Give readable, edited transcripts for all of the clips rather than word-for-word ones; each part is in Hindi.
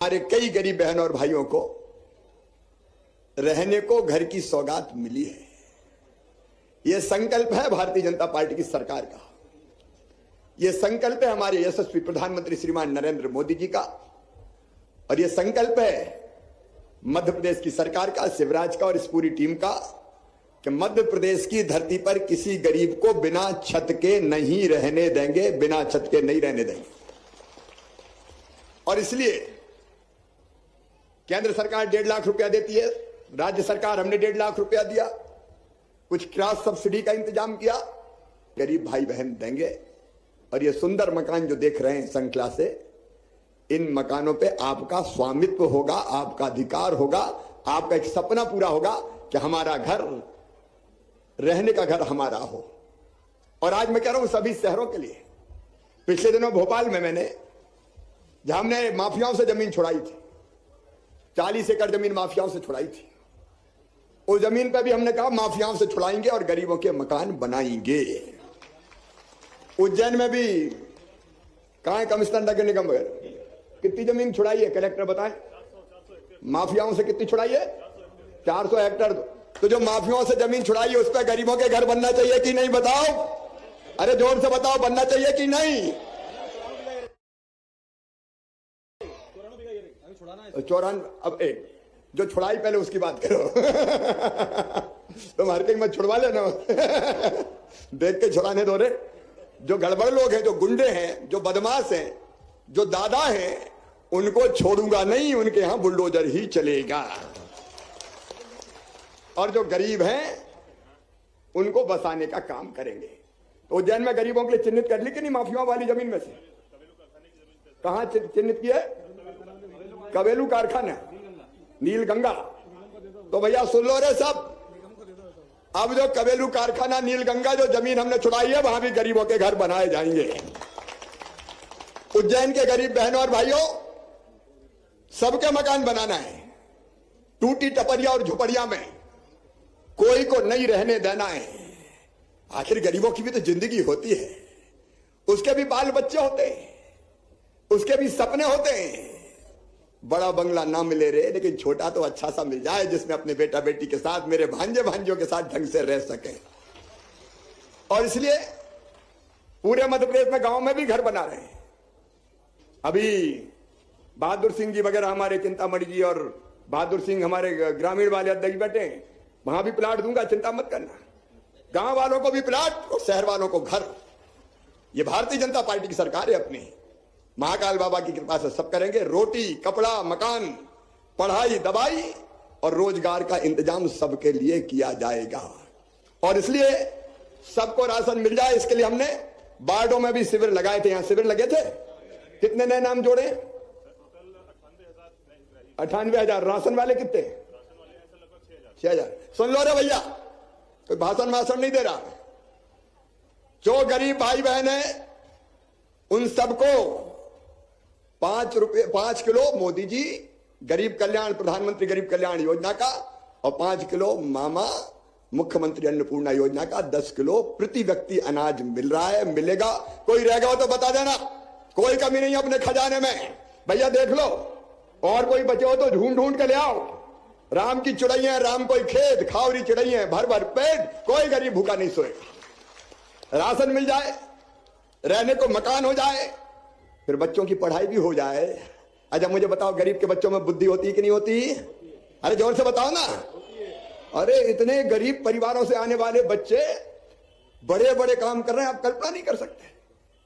हमारे कई गरीब बहनों और भाइयों को रहने को घर की सौगात मिली है। यह संकल्प है भारतीय जनता पार्टी की सरकार का। यह संकल्प है हमारे यशस्वी प्रधानमंत्री श्रीमान नरेंद्र मोदी जी का, और यह संकल्प है मध्य प्रदेश की सरकार का, शिवराज का और इस पूरी टीम का, कि मध्य प्रदेश की धरती पर किसी गरीब को बिना छत के नहीं रहने देंगे, बिना छत के नहीं रहने देंगे। और इसलिए केंद्र सरकार 1.5 लाख रुपया देती है, राज्य सरकार हमने 1.5 लाख रुपया दिया, कुछ क्रॉस सब्सिडी का इंतजाम किया, गरीब भाई बहन देंगे। और ये सुंदर मकान जो देख रहे हैं श्रृंखला से, इन मकानों पे आपका स्वामित्व होगा, आपका अधिकार होगा, आपका एक सपना पूरा होगा कि हमारा घर, रहने का घर हमारा हो। और आज मैं कह रहा हूं सभी शहरों के लिए। पिछले दिनों भोपाल में मैंने, जहां हमने माफियाओं से जमीन छुड़ाई थी, 40 एकड़ जमीन माफियाओं से छुड़ाई थी, उस जमीन पर भी हमने कहा माफियाओं से छुड़ाएंगे और गरीबों के मकान बनाएंगे। उज्जैन में भी कहां है कमिश्नर नगर निगम वगैरह, कितनी जमीन छुड़ाई है कलेक्टर बताएं? माफियाओं से कितनी छुड़ाई है? 400 हेक्टेयर। तो जो माफियाओं से जमीन छुड़ाई है उस पर गरीबों के घर बनना चाहिए कि नहीं, बताओ? अरे जोर से बताओ, बनना चाहिए कि नहीं? 94। अब एक जो छुड़ाई, पहले उसकी बात करो। तुम हर कहीं मत छुड़वा लेना। देख के छुड़ाने दो रे। जो गड़बड़ लोग हैं, जो गुंडे हैं, जो बदमाश हैं, जो दादा हैं, उनको छोड़ूंगा नहीं, उनके यहां बुलडोजर ही चलेगा। और जो गरीब हैं उनको बसाने का काम करेंगे। तो उज्जैन में गरीबों के लिए चिन्हित कर ली कि नहीं माफियाओं वाली जमीन में से? कहां चिन्हित किया? कबेलू कारखाना, नीलगंगा। तो भैया सुन लो रे सब, अब जो कबेलू कारखाना, नीलगंगा, जो जमीन हमने छुड़ाई है, वहां भी गरीबों के घर बनाए जाएंगे। उज्जैन के गरीब बहनों और भाइयों, सबके मकान बनाना है। टूटी टपरिया और झुपड़िया में कोई को नहीं रहने देना है। आखिर गरीबों की भी तो जिंदगी होती है, उसके भी बाल बच्चे होते हैं, उसके भी सपने होते हैं। बड़ा बंगला ना मिले रे, लेकिन छोटा तो अच्छा सा मिल जाए, जिसमें अपने बेटा बेटी के साथ, मेरे भांजे भांजियों के साथ ढंग से रह सके। और इसलिए पूरे मध्य प्रदेश में गांव में भी घर बना रहे हैं। अभी बहादुर सिंह जी वगैरह हमारे, चिंतामणि जी और बहादुर सिंह हमारे ग्रामीण वाले अध्यक्ष बैठे हैं, वहां भी प्लाट दूंगा, चिंता मत करना। गांव वालों को भी प्लाट और शहर वालों को घर। ये भारतीय जनता पार्टी की सरकार है अपनी। महाकाल बाबा की कृपा से सब करेंगे। रोटी, कपड़ा, मकान, पढ़ाई, दवाई और रोजगार का इंतजाम सबके लिए किया जाएगा। और इसलिए सबको राशन मिल जाए, इसके लिए हमने वार्डों में भी शिविर लगाए थे। यहां शिविर लगे थे, कितने नए नाम जोड़े? 98,000। राशन वाले कितने? 6,000। सुन लो रे भैया, कोई भाषण नहीं दे रहा। जो गरीब भाई बहन है उन सबको 5 किलो मोदी जी गरीब कल्याण, प्रधानमंत्री गरीब कल्याण योजना का, और 5 किलो मामा मुख्यमंत्री अन्नपूर्णा योजना का 10 किलो प्रति व्यक्ति अनाज मिल रहा है, मिलेगा। कोई रहेगा हो तो बता देना, कोई कमी नहीं अपने खजाने में। भैया देख लो, और कोई बचे हो तो ढूंढ ढूंढ के ले आओ। राम की चिड़ैया, राम कोई खेत, खावरी चिड़ैया, भर भर पेट, कोई गरीब भूखा नहीं सोएगा। राशन मिल जाए, रहने को मकान हो जाए, फिर बच्चों की पढ़ाई भी हो जाए। अच्छा मुझे बताओ, गरीब के बच्चों में बुद्धि होती है कि नहीं होती? अरे जोर से बताओ ना। अरे इतने गरीब परिवारों से आने वाले बच्चे बड़े बड़े काम कर रहे हैं, आप कल्पना नहीं कर सकते।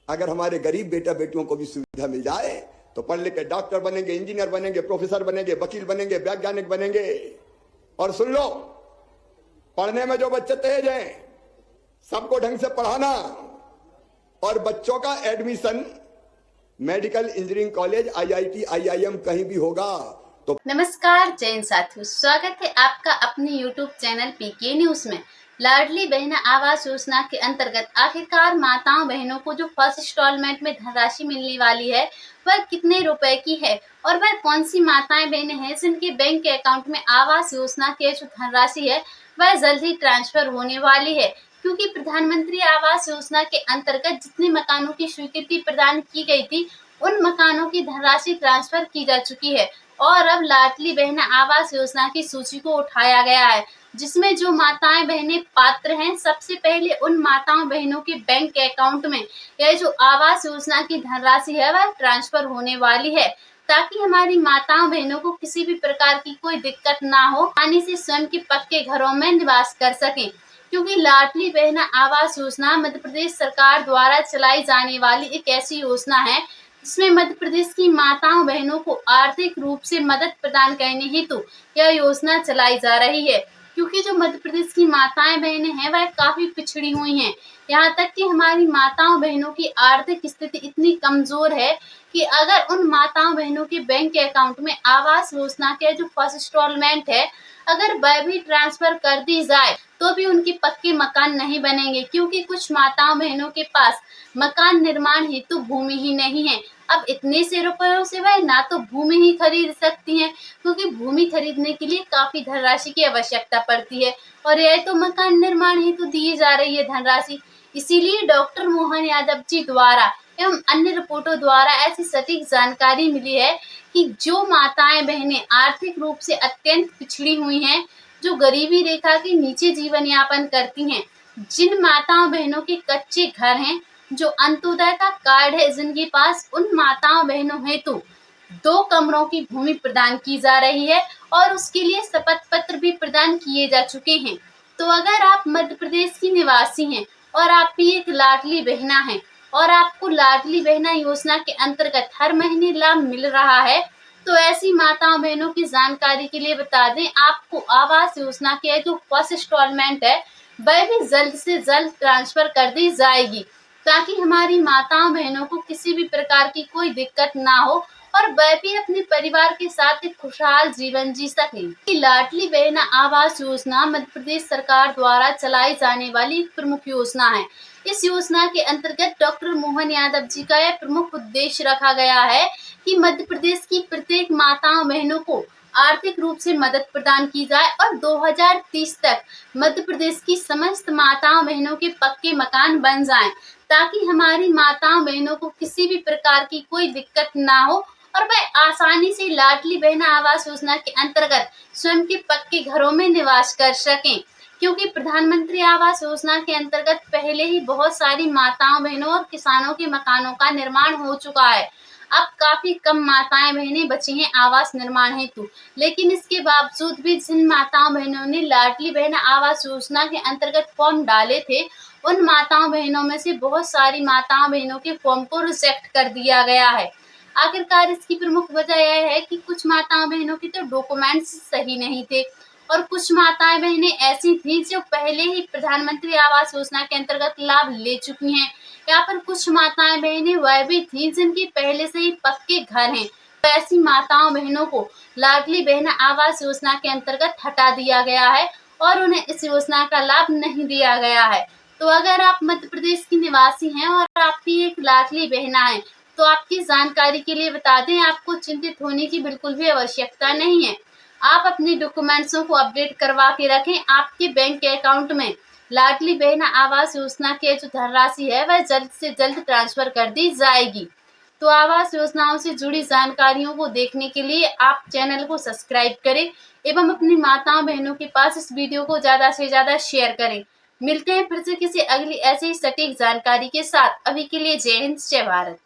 अगर हमारे गरीब बेटा बेटियों को भी सुविधा मिल जाए तो पढ़ लिख के डॉक्टर बनेंगे, इंजीनियर बनेंगे, प्रोफेसर बनेंगे, वकील बनेंगे, वैज्ञानिक बनेंगे। और सुन लो, पढ़ने में जो बच्चे तेज हैं, सबको ढंग से पढ़ाना, और बच्चों का admission medical, engineering college, IIT, IIM कहीं भी होगा तो। नमस्कार जैन साथियों, स्वागत है आपका अपने YouTube चैनल PK न्यूज में। लाडली बहन आवास योजना के अंतर्गत आखिरकार माताओं बहनों को जो फर्स्ट इंस्टॉलमेंट में धनराशि मिलने वाली है वह कितने रुपए की है, और वह कौन सी माताएं बहनें हैं जिनके बैंक के अकाउंट में आवास योजना की जो धनराशि है वह जल्द ही ट्रांसफर होने वाली है। क्योंकि प्रधानमंत्री आवास योजना के अंतर्गत जितने मकानों की स्वीकृति प्रदान की गई थी उन मकानों की धनराशि ट्रांसफर की जा चुकी है और अब लाडली बहना आवास योजना की सूची को उठाया गया है, जिसमें जो माताएं बहनें पात्र हैं, सबसे पहले उन माताओं बहनों के बैंक अकाउंट में यह जो आवास योजना की धनराशि है वह ट्रांसफर होने वाली है, ताकि हमारी माताओं बहनों को किसी भी प्रकार की कोई दिक्कत ना हो, आसानी से स्वयं के पक्के घरों में निवास कर सकें। क्योंकि लाडली बहना आवास योजना मध्य प्रदेश सरकार द्वारा चलाई जाने वाली एक ऐसी योजना है जिसमें मध्य प्रदेश की माताओं बहनों को आर्थिक रूप से मदद प्रदान करने हेतु यह योजना चलाई जा रही है। क्योंकि जो मध्य प्रदेश की माताएं बहनें हैं वह काफी पिछड़ी हुई हैं, यहाँ तक कि हमारी माताओं बहनों की आर्थिक स्थिति इतनी कमजोर है कि अगर उन माताओं बहनों के बैंक अकाउंट में आवास योजना के जो फर्स्ट इंस्टॉलमेंट है अगर वह भी ट्रांसफर कर दी जाए तो भी उनके पक्के मकान नहीं बनेंगे, क्योंकि कुछ माताओं बहनों के पास मकान निर्माण हेतु भूमि ही नहीं है। अब इतने से रुपयों से वह ना तो भूमि ही खरीद सकती हैं, क्योंकि भूमि खरीदने के लिए काफी धनराशि की आवश्यकता पड़ती है और यह तो मकान निर्माण हेतु दी जा रही है धनराशि। इसीलिए डॉक्टर मोहन यादव जी द्वारा एवं अन्य रिपोर्टों द्वारा ऐसी सटीक जानकारी मिली है कि जो माताएं बहनें आर्थिक रूप से अत्यंत पिछड़ी हुई हैं, जो गरीबी रेखा के नीचे जीवन यापन करती हैं, जिन माताओं बहनों के कच्चे घर हैं, जो अंत्योदय का कार्ड है जिनके पास, उन माताओं बहनों हेतु 2 कमरों की भूमि प्रदान की जा रही है और उसके लिए शपथ पत्र भी प्रदान किए जा चुके हैं। तो अगर आप मध्य प्रदेश की निवासी हैं और आप भी एक लाडली बहना हैं और आपको लाडली बहना योजना के अंतर्गत हर महीने लाभ मिल रहा है, तो ऐसी माताओं बहनों की जानकारी के लिए बता दें, आपको आवास योजना के जो फर्स्ट इंस्टॉलमेंट है वह भी जल्द से जल्द ट्रांसफर कर दी जाएगी, ताकि हमारी माताओं बहनों को किसी भी प्रकार की कोई दिक्कत ना हो और वह भी अपने परिवार के साथ एक खुशहाल जीवन जी सके। लाडली बहना आवास योजना मध्य प्रदेश सरकार द्वारा चलाई जाने वाली एक प्रमुख योजना है। इस योजना के अंतर्गत डॉक्टर मोहन यादव जी का यह प्रमुख उद्देश्य रखा गया है कि मध्य प्रदेश की प्रत्येक माताओं बहनों को आर्थिक रूप से मदद प्रदान की जाए और 2030 तक मध्य प्रदेश की समस्त माताओं बहनों के पक्के मकान बन जाएं, ताकि हमारी माताओं बहनों को किसी भी प्रकार की कोई दिक्कत ना हो और वह आसानी से लाडली बहना आवास योजना के अंतर्गत स्वयं के पक्के घरों में निवास कर सकें। क्योंकि प्रधानमंत्री आवास योजना के अंतर्गत पहले ही बहुत सारी माताओं बहनों और किसानों के मकानों का निर्माण हो चुका है। अब काफी कम माताएं बहनें बची हैं आवास निर्माण हेतु, लेकिन इसके बावजूद भी जिन माताओं बहनों ने लाडली बहना आवास योजना के अंतर्गत फॉर्म डाले थे, उन माताओं बहनों में से बहुत सारी माताओं बहनों के फॉर्म को रिजेक्ट कर दिया गया है। आखिरकार इसकी प्रमुख वजह यह है कि कुछ माताओं बहनों के तो डॉक्यूमेंट्स सही नहीं थे और कुछ माताएं बहनें ऐसी थीं जो पहले ही प्रधानमंत्री आवास योजना के अंतर्गत लाभ ले चुकी हैं, या फिर कुछ माताएं बहनें वह भी थीं जिनके पहले से ही पक्के घर हैं। तो ऐसी माताओं बहनों को लाडली बहना आवास योजना के अंतर्गत हटा दिया गया है और उन्हें इस योजना का लाभ नहीं दिया गया है। तो अगर आप मध्य प्रदेश की निवासी हैं और आप भी एक लाडली बहना है, तो आपकी जानकारी के लिए बता दें, आपको चिंतित होने की बिल्कुल भी आवश्यकता नहीं है। आप अपने डॉक्यूमेंट्सों को अपडेट करवा के रखें। आपके बैंक अकाउंट में लाडली बहना आवास योजना की जो धनराशि है वह जल्द से जल्द ट्रांसफर कर दी जाएगी। तो आवास योजनाओं से जुड़ी जानकारियों को देखने के लिए आप चैनल को सब्सक्राइब करें एवं अपनी माताओं बहनों के पास इस वीडियो को ज्यादा से ज्यादा शेयर करें। मिलते हैं फिर से किसी अगली ऐसी सटीक जानकारी के साथ। अभी के लिए जय हिंद, जय भारत।